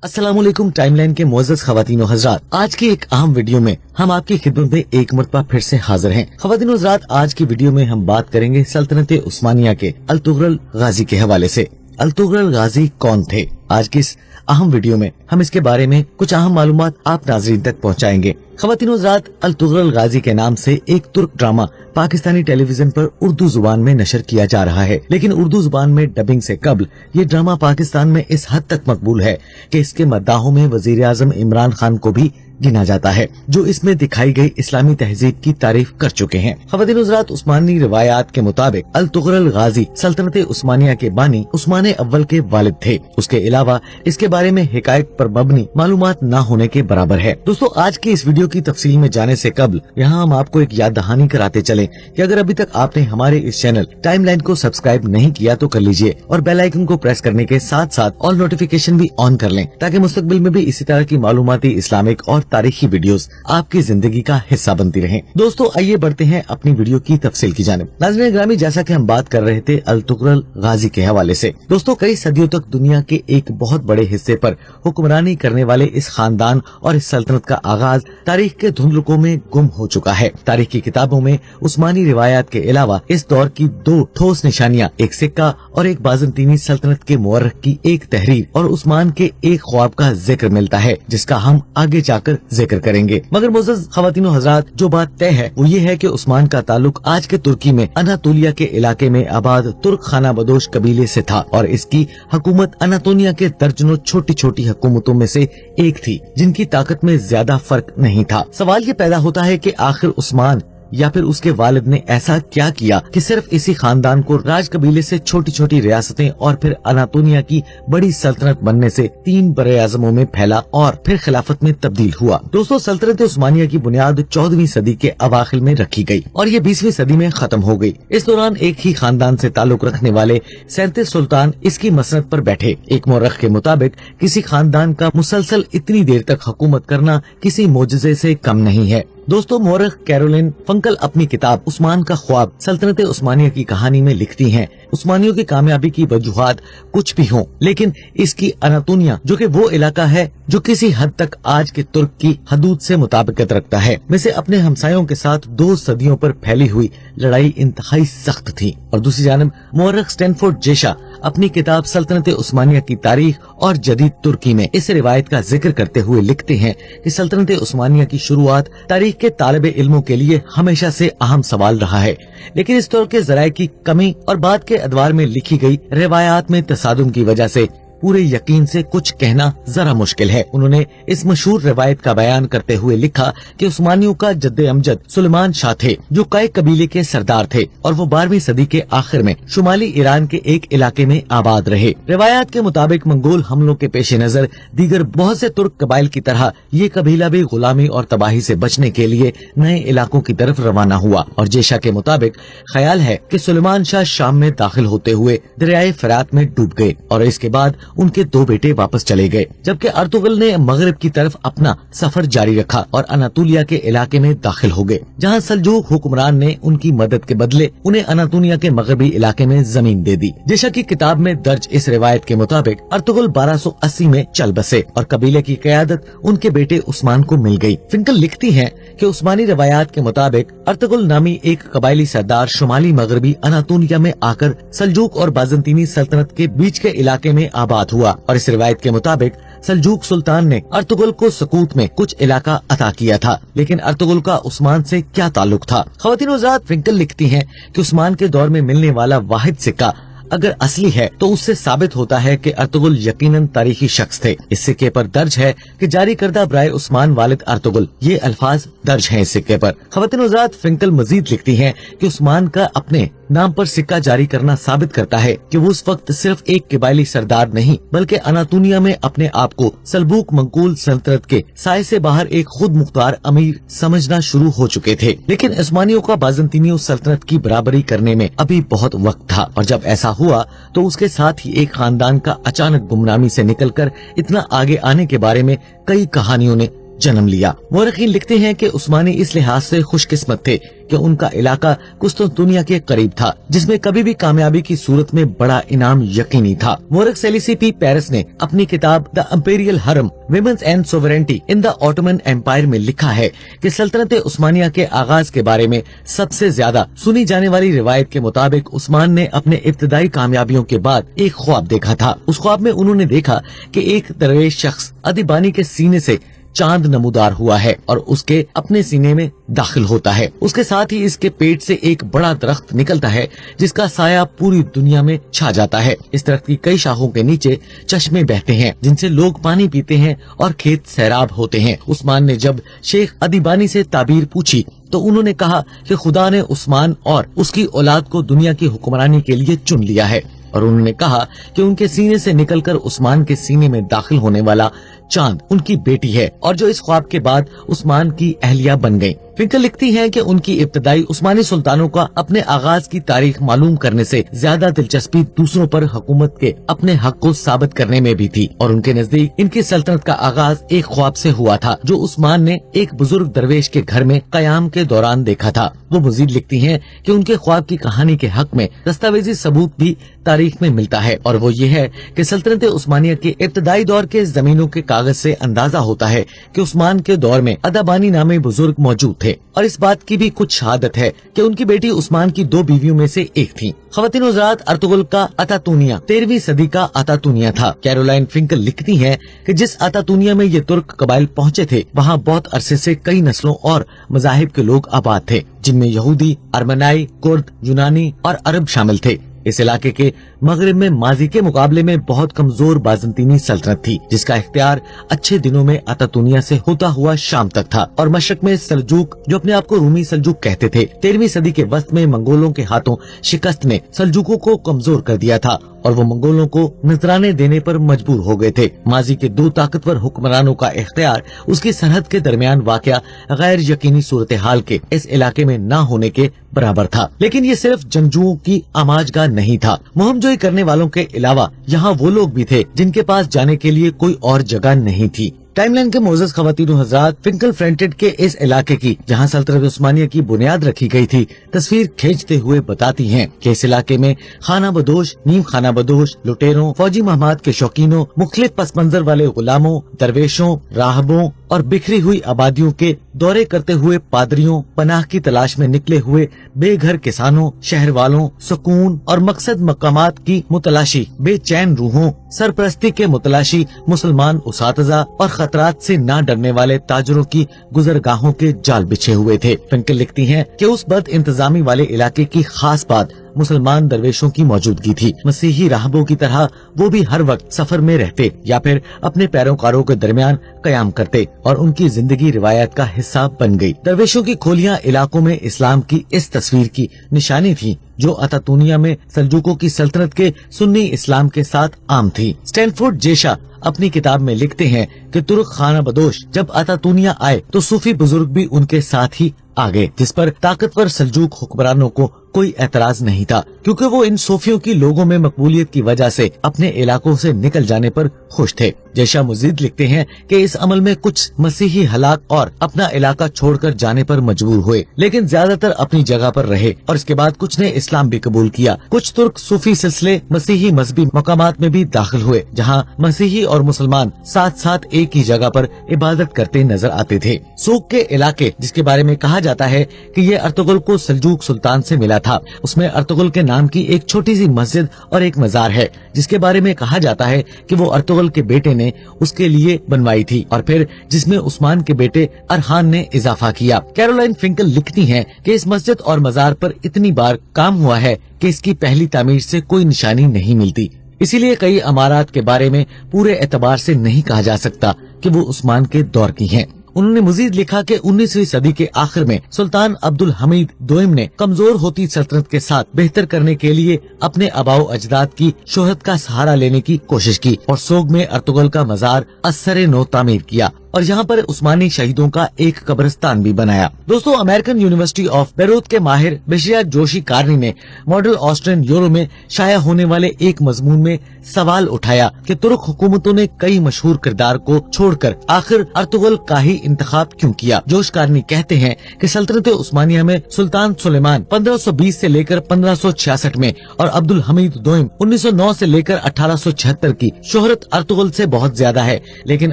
अस्सलामुअलैकुम टाइमलाइन के मुअज़्ज़ज़ ख़वातीन व हज़रात, आज की एक अहम वीडियो में हम आपकी खिदमत में एक मरतबा फिर से हाजिर हैं। ख़वातीन व हज़रात, आज की वीडियो में हम बात करेंगे सल्तनत उस्मानिया के अल-तुग़रल गाज़ी के हवाले से। अल-तुग़रल गाज़ी कौन थे? आज की इस अहम वीडियो में हम इसके बारे में कुछ अहम मालूमात आप नाज़रीन तक पहुँचाएंगे। ख़वातीन व हज़रात, अल-तुग़रल गाज़ी के नाम से एक तुर्क ड्रामा पाकिस्तानी टेलीविजन पर उर्दू जुबान में नशर किया जा रहा है, लेकिन उर्दू जुबान में डबिंग से कबल ये ड्रामा पाकिस्तान में इस हद तक मकबूल है कि इसके मद्दाहों में वजीर आज़म इमरान खान को भी गिना जाता है, जो इसमें दिखाई गई इस्लामी तहजीब की तारीफ कर चुके हैं। ख़वातीन हज़रात, उस्मानी रिवायात के मुताबिक अल-तुग़रल गाज़ी सल्तनत उस्मानिया के बानी उस्मान अव्वल के वालिद थे। उसके अलावा इसके बारे में हिकायत पर मबनी मालूमात न होने के बराबर है। दोस्तों, आज की इस वीडियो की तफसील में जाने से कबल यहाँ हम आपको एक याद दहानी कराते चले कि अगर अभी तक आपने हमारे इस चैनल टाइमलाइन को सब्सक्राइब नहीं किया तो कर लीजिए और बेल आइकन को प्रेस करने के साथ साथ ऑल नोटिफिकेशन भी ऑन कर लें, ताकि मुस्तकबिल में भी इसी तरह की मालूमाती, इस्लामिक और तारीखी वीडियोस आपकी जिंदगी का हिस्सा बनती रहें। दोस्तों, आइए बढ़ते हैं अपनी वीडियो की तफसील की जानिब। नाज़रीन ग्रामी, जैसा कि हम बात कर रहे थे अल-तुग़रल गाज़ी के हवाले से, दोस्तों कई सदियों तक दुनिया के एक बहुत बड़े हिस्से पर हुक्मरानी करने वाले इस खानदान और इस सल्तनत का आगाज तारीख के धुंधलकों में गुम हो चुका है। तारीख की किताबों में उस्मानी रिवायात के अलावा इस दौर की दो ठोस निशानियां, एक सिक्का और एक बाज़ंतीनी सल्तनत के मुअर्रिख की एक तहरीर और उस्मान के एक ख्वाब का जिक्र मिलता है, जिसका हम आगे जाकर जिक्र करेंगे। मगर मुअज़्ज़ज़ ख़वातीन व हज़रात, जो बात तय है वो ये है कि उस्मान का ताल्लुक आज के तुर्की में अनातोलिया के इलाके में आबाद तुर्क खाना बदोश कबीले से था और इसकी हुकूमत अनातोलिया के दर्जनों छोटी छोटी हुकूमतों में से एक थी, जिनकी ताकत में ज्यादा फर्क नहीं था। सवाल ये पैदा होता है कि आखिर उस्मान या फिर उसके वालिद ने ऐसा क्या किया कि सिर्फ इसी खानदान को राज कबीले से छोटी छोटी रियासतें और फिर अनातोलिया की बड़ी सल्तनत बनने से 3 बड़े आज़मों में फैला और फिर खिलाफत में तब्दील हुआ। दोस्तों, सल्तनत उस्मानिया की बुनियाद 14वीं सदी के अवाखिर में रखी गई और ये 20वीं सदी में खत्म हो गई। इस दौरान एक ही खानदान से ताल्लुक रखने वाले 37 सुल्तान इसकी मसनद पर बैठे। एक मुअर्रिख के मुताबिक किसी खानदान का मुसलसल इतनी देर तक हुकूमत करना किसी मोजज़े से कम नहीं है। दोस्तों, मुअर्रिख कैरोलिन फंकल अपनी किताब उस्मान का ख्वाब सल्तनत उस्मानिया की कहानी में लिखती हैं, उस्मानियों की कामयाबी की वजूहात कुछ भी हों, लेकिन इसकी अनातोलिया, जो कि वो इलाका है जो किसी हद तक आज के तुर्क की हदूद से मुताबिकत रखता है, में से अपने हमसायों के साथ 2 सदियों पर फैली हुई लड़ाई इंतहाई सख्त थी। और दूसरी जानब मुअर्रिख स्टैनफोर्ड जेशा अपनी किताब सल्तनत उस्मानिया की तारीख और जदीद तुर्की में इस रिवायत का जिक्र करते हुए लिखते हैं कि सल्तनत उस्मानिया की शुरुआत तारीख के तालिबे इल्मों के लिए हमेशा से अहम सवाल रहा है, लेकिन इस दौर के ज़राए की कमी और बाद के अदवार में लिखी गई रिवायात में तसादुम की वजह से पूरे यकीन से कुछ कहना जरा मुश्किल है। उन्होंने इस मशहूर रिवायत का बयान करते हुए लिखा कि उस्मानियों का जद्दे अमजद सुलेमान शाह थे, जो कई कबीले के सरदार थे और वो 12वीं सदी के आखिर में शुमाली ईरान के एक इलाके में आबाद रहे। रिवायात के मुताबिक मंगोल हमलों के पेश नजर दीगर बहुत से तुर्क कबाइल की तरह ये कबीला भी गुलामी और तबाही से बचने के लिए नए इलाकों की तरफ रवाना हुआ। और जेशा के मुताबिक ख्याल है कि सुलेमान शाह शाम में दाखिल होते हुए दरियाए फरात में डूब गए और इसके बाद उनके 2 बेटे वापस चले गए, जबकि अर्तुगरुल ने मगरिब की तरफ अपना सफर जारी रखा और अनातोलिया के इलाके में दाखिल हो गए, जहां सल्जूक हुक्मरान ने उनकी मदद के बदले उन्हें अनातोलिया के मगरबी इलाके में जमीन दे दी। जैसा की किताब में दर्ज इस रिवायत के मुताबिक अर्तुगरुल 1280 में चल बसे और कबीले की क़यादत उनके बेटे उस्मान को मिल गई। फिंकल लिखती हैं कि उस्मानी रिवायात के मुताबिक अर्तुगरुल नामी एक कबायली सरदार शुमाली मगरबी अनातोलिया में आकर सल्जूक और बाज़ंतीनी सल्तनत के बीच के इलाके में आबाद हुआ और इस रिवायत के मुताबिक सल्जूक सुल्तान ने अर्तुगरुल को सकूत में कुछ इलाका अता किया था, लेकिन अर्तुगरुल का उस्मान से क्या ताल्लुक था? ख़वातीन व हज़रात, फिंकल लिखती हैं कि उस्मान के दौर में मिलने वाला वाहिद सिक्का अगर असली है तो उससे साबित होता है कि अर्तुगरुल यकीनन तारीखी शख्स थे। इस सिक्के पर दर्ज है कि जारी करदा बराए उस्मान वालिद अर्तुगरुल, ये अल्फाज दर्ज हैं इस सिक्के पर। ख़वातीन व हज़रात, फिंकल मजीद लिखती हैं कि उस्मान का अपने नाम पर सिक्का जारी करना साबित करता है कि वो उस वक्त सिर्फ एक कबायली सरदार नहीं, बल्कि अनातोलिया में अपने आप को सल्जूक मंगोल सल्तनत के साए से बाहर एक खुद मुख्तार अमीर समझना शुरू हो चुके थे। लेकिन उस्मानियों का बाज़ंतीनी सल्तनत की बराबरी करने में अभी बहुत वक्त था और जब ऐसा हुआ तो उसके साथ ही एक खानदान का अचानक गुमनामी से निकलकर इतना आगे आने के बारे में कई कहानियों ने जन्म लिया। मोरखीन लिखते हैं कि उस्मानी इस लिहाज से खुशकिस्मत थे कि उनका इलाका कुस्तुंतुनिया के करीब था, जिसमें कभी भी कामयाबी की सूरत में बड़ा इनाम यकीनी था। मोरख सेलिसी पेरिस ने अपनी किताब the imperial harem women and sovereignty in the Ottoman Empire में लिखा है कि सल्तनत उस्मानिया के आगाज के बारे में सबसे ज्यादा सुनी जाने वाली रिवायत के मुताबिक उस्मान ने अपने इब्तदाई कामयाबियों के बाद एक ख्वाब देखा था। उस ख्वाब में उन्होंने देखा कि एक दरवेश शख्स अदीबानी के सीने से चांद नमूदार हुआ है और उसके अपने सीने में दाखिल होता है। उसके साथ ही इसके पेट से एक बड़ा दरख्त निकलता है जिसका साया पूरी दुनिया में छा जाता है। इस दरख्त की कई शाखों के नीचे चश्मे बहते हैं जिनसे लोग पानी पीते हैं और खेत सैराब होते हैं। उस्मान ने जब शेख अदीबानी से ताबीर पूछी तो उन्होंने कहा कि खुदा ने उस्मान और उसकी औलाद को दुनिया की हुक्मरानी के लिए चुन लिया है और उन्होंने कहा कि उनके सीने से निकलकर उस्मान के सीने में दाखिल होने वाला चांद उनकी बेटी है और जो इस ख्वाब के बाद उस्मान की अहलिया बन गयी। फिंकल लिखती हैं कि उनकी इब्तदाई उस्मानी सुल्तानों का अपने आगाज की तारीख मालूम करने से ज्यादा दिलचस्पी दूसरों पर हुकूमत के अपने हक को साबित करने में भी थी और उनके नजदीक इनकी सल्तनत का आगाज एक ख्वाब से हुआ था जो उस्मान ने एक बुजुर्ग दरवेश के घर में कयाम के दौरान देखा था। वो मजीद लिखती हैं कि उनके ख्वाब की कहानी के हक में दस्तावेजी सबूत भी तारीख में मिलता है और वो ये है कि सल्तनत उस्मानिया के इब्तदाई दौर के जमीनों के कागज से अंदाजा होता है कि उस्मान के दौर में अदाबानी नामे बुजुर्ग मौजूद थे और इस बात की भी कुछ शहादत है कि उनकी बेटी उस्मान की 2 बीवियों में से एक थी। ख्वातीन हज़रात, अर्तुगरुल का अतातूनिया 13वीं सदी का अतातूनिया था। कैरोलाइन फिंकल लिखती हैं कि जिस अतातूनिया में ये तुर्क कबाइल पहुँचे थे वहाँ बहुत अरसे से कई नस्लों और मजाहिब के लोग आबाद थे जिनमें यहूदी, अरमनाई, कुर्द, यूनानी और अरब शामिल थे। इस इलाके के मगरिब में माजी के मुकाबले में बहुत कमजोर बाज़ंतीनी सल्तनत थी जिसका इख्तियार अच्छे दिनों में अतातूनिया से होता हुआ शाम तक था और मशरक में सल्जूक जो अपने आप को रूमी सल्जूक कहते थे। 13वीं सदी के वस्त में मंगोलों के हाथों शिकस्त ने सल्जूकों को कमजोर कर दिया था और वो मंगोलों को नजराने देने पर मजबूर हो गए थे। माजी के 2 ताकतवर हुक्मरानों का इख्तियार उसकी सरहद के दरमियान वाक़या गैर यकीनी सूरत हाल के इस इलाके में न होने के बराबर था। लेकिन ये सिर्फ जंगजुओं की आमाजगाह नहीं था। मुहिमजोई करने वालों के अलावा यहाँ वो लोग भी थे जिनके पास जाने के लिए कोई और जगह नहीं थी। टाइमलाइन के मोअज़्ज़ज़ ख़वातीन हज़रात, फिंकल फ्रंटेड के इस इलाके की जहाँ सल्तनत उस्मानिया की बुनियाद रखी गई थी तस्वीर खींचते हुए बताती हैं कि इस इलाके में खाना बदोश, नीम खाना बदोश, लुटेरों, फौजी महमाद के शौकीनों, मुख्तलिफ पस मंजर वाले गुलामों, दरवेशों, राहबों और बिखरी हुई आबादियों के दौरे करते हुए पादरियों, पनाह की तलाश में निकले हुए बेघर किसानों, शहर वालों, सुकून और मकसद मकामात की मुतलाशी बेचैन रूहों, सरपरस्ती के मुतलाशी मुसलमान उसातिज़ा और खतरात से ना डरने वाले ताजरों की गुजरगाहों के जाल बिछे हुए थे। फिंकल लिखती हैं कि उस बद इंतजामी वाले इलाके की खास बात मुसलमान दरवेशों की मौजूदगी थी। मसीही राहबों की तरह वो भी हर वक्त सफर में रहते या फिर अपने पैरोकारों के दरमियान कयाम करते और उनकी जिंदगी रिवायत का हिस्सा बन गई। दरवेशों की खोलियां इलाकों में इस्लाम की इस तस्वीर की निशानी थी जो अतातूनिया में सल्जूकों की सल्तनत के सुन्नी इस्लाम के साथ आम थी। स्टैनफोर्ड जेशा अपनी किताब में लिखते हैं कि तुर्क खाना बदोश जब अतातूनिया आए तो सूफी बुजुर्ग भी उनके साथ ही आ गए, जिस पर ताकतवर सल्जूक हुक्मरानों को कोई एतराज नहीं था क्योंकि वो इन सूफियों की लोगों में मकबूलियत की वजह से अपने इलाकों से निकल जाने पर खुश थे। जैशा मजीद लिखते हैं कि इस अमल में कुछ मसीही हलाक और अपना इलाका छोड़कर जाने पर मजबूर हुए, लेकिन ज्यादातर अपनी जगह पर रहे और इसके बाद कुछ ने इस्लाम भी कबूल किया। कुछ तुर्क सूफी सिलसिले मसीही मजहबी मकामात में भी दाखिल हुए जहाँ मसीही और मुसलमान साथ साथ एक ही जगह पर इबादत करते नजर आते थे। सूक के इलाके जिसके बारे में कहा जाता है कि ये अर्तुगरुल को सल्जूक सुल्तान से मिला था, उसमें अर्तुगरुल के नाम की एक छोटी सी मस्जिद और एक मजार है जिसके बारे में कहा जाता है कि वो अर्तुगरुल के बेटे ने उसके लिए बनवाई थी और फिर जिसमें उस्मान के बेटे अरहान ने इजाफा किया। कैरोलाइन फिंकल लिखती हैं कि इस मस्जिद और मजार पर इतनी बार काम हुआ है कि इसकी पहली तामीर से कोई निशानी नहीं मिलती, इसीलिए कई अमारात के बारे में पूरे एतबार से नहीं कहा जा सकता कि वो उस्मान के दौर की हैं। उन्होंने मजीद लिखा कि 19वीं सदी के आखिर में सुल्तान अब्दुल हमीद दोइम ने कमजोर होती सल्तनत के साथ बेहतर करने के लिए अपने आबाओ अजदाद की शोहरत का सहारा लेने की कोशिश की और सोग में अर्तुगरुल का मजार असर नो तामीर किया और यहाँ पर उस्मानी शहीदों का एक कब्रिस्तान भी बनाया। दोस्तों, अमेरिकन यूनिवर्सिटी ऑफ बेरूत के माहिर बेशिया जोशी कारनी ने मॉडल ऑस्ट्रियन यूरो में शाया होने वाले एक मजमून में सवाल उठाया कि तुर्क हुकूमतों ने कई मशहूर किरदार को छोड़कर आखिर अर्तुगरुल का ही इंतखाब क्यों किया। जोश कारनी कहते हैं कि सल्तनत उस्मानिया में सुल्तान सुलेमान 1520 से लेकर 1566 में और अब्दुल हमीद दोइम 1909 से लेकर 1876 की शोहरत अर्तुगल से बहुत ज्यादा है, लेकिन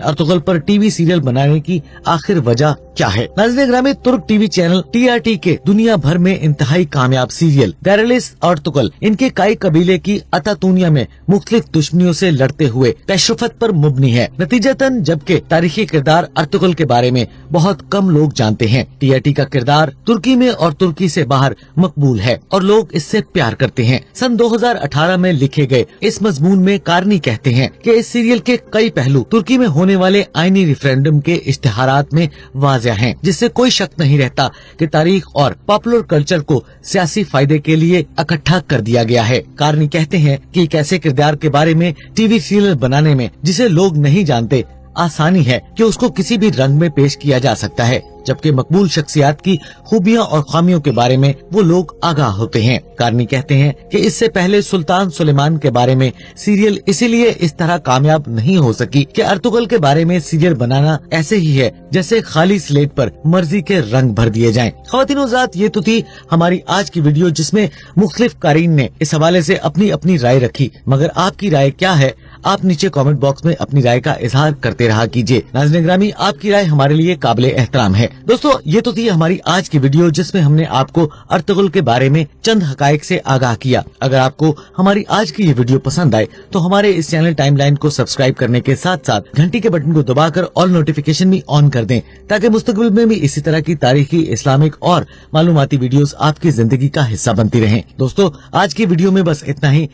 अर्तुगल पर टीवी सीरियल बनाने की आखिर वजह क्या है। नाज़रीन ग्रामी, तुर्क टीवी चैनल TRT के दुनिया भर में इंतहाई कामयाब सीरियल दैरलिस अर्तुगल इनके काई कबीले की अतातूनिया में मुख्तलिफ दुश्मनियों से लड़ते हुए तशरुफत पर मुबनी है। नतीजतन जबकि तारीखी किरदार अर्तुगल के बारे में बहुत कम लोग जानते हैं। TRT का किरदार तुर्की में और तुर्की से बाहर मकबूल है और लोग इससे प्यार करते हैं। सन 2018 में लिखे गए इस मजमून में कारनी कहते हैं कि इस सीरियल के कई पहलू तुर्की में होने वाले आईनी रेफरेंडम के इश्तिहारात में वाज़ेह हैं, जिससे कोई शक नहीं रहता कि तारीख और पॉपुलर कल्चर को सियासी फायदे के लिए इकट्ठा कर दिया गया है। कारनी कहते हैं कि एक ऐसे किरदार के बारे में टीवी सीरियल बनाने में जिसे लोग नहीं जानते आसानी है कि उसको किसी भी रंग में पेश किया जा सकता है, जबकि मकबूल शख्सियात की खूबियां और खामियों के बारे में वो लोग आगाह होते हैं। कारनी कहते हैं कि इससे पहले सुल्तान सुलेमान के बारे में सीरियल इसीलिए इस तरह कामयाब नहीं हो सकी कि अर्तुगल के बारे में सीरियल बनाना ऐसे ही है जैसे खाली स्लेट पर मर्जी के रंग भर दिए जाएं। ख्वातीन हज़रात, ये तो थी हमारी आज की वीडियो जिसमें मुख्तलिफ कारीन ने इस हवाले से अपनी अपनी राय रखी, मगर आपकी राय क्या है आप नीचे कमेंट बॉक्स में अपनी राय का इजहार करते रहा कीजिए। नाज़रीन ग्रामी, आपकी राय हमारे लिए काबिल एहतराम है। दोस्तों, ये तो थी हमारी आज की वीडियो जिसमें हमने आपको अर्तुगल के बारे में चंद हकायक से आगाह किया। अगर आपको हमारी आज की ये वीडियो पसंद आए तो हमारे इस चैनल टाइमलाइन को सब्सक्राइब करने के साथ साथ घंटी के बटन को दबाकर ऑल नोटिफिकेशन भी ऑन कर दें, ताकि मुस्तकबिल में भी इसी तरह की तारीखी, इस्लामिक और मालूमाती वीडियोस आपकी जिंदगी का हिस्सा बनती रहें। दोस्तों, आज की वीडियो में बस इतना ही।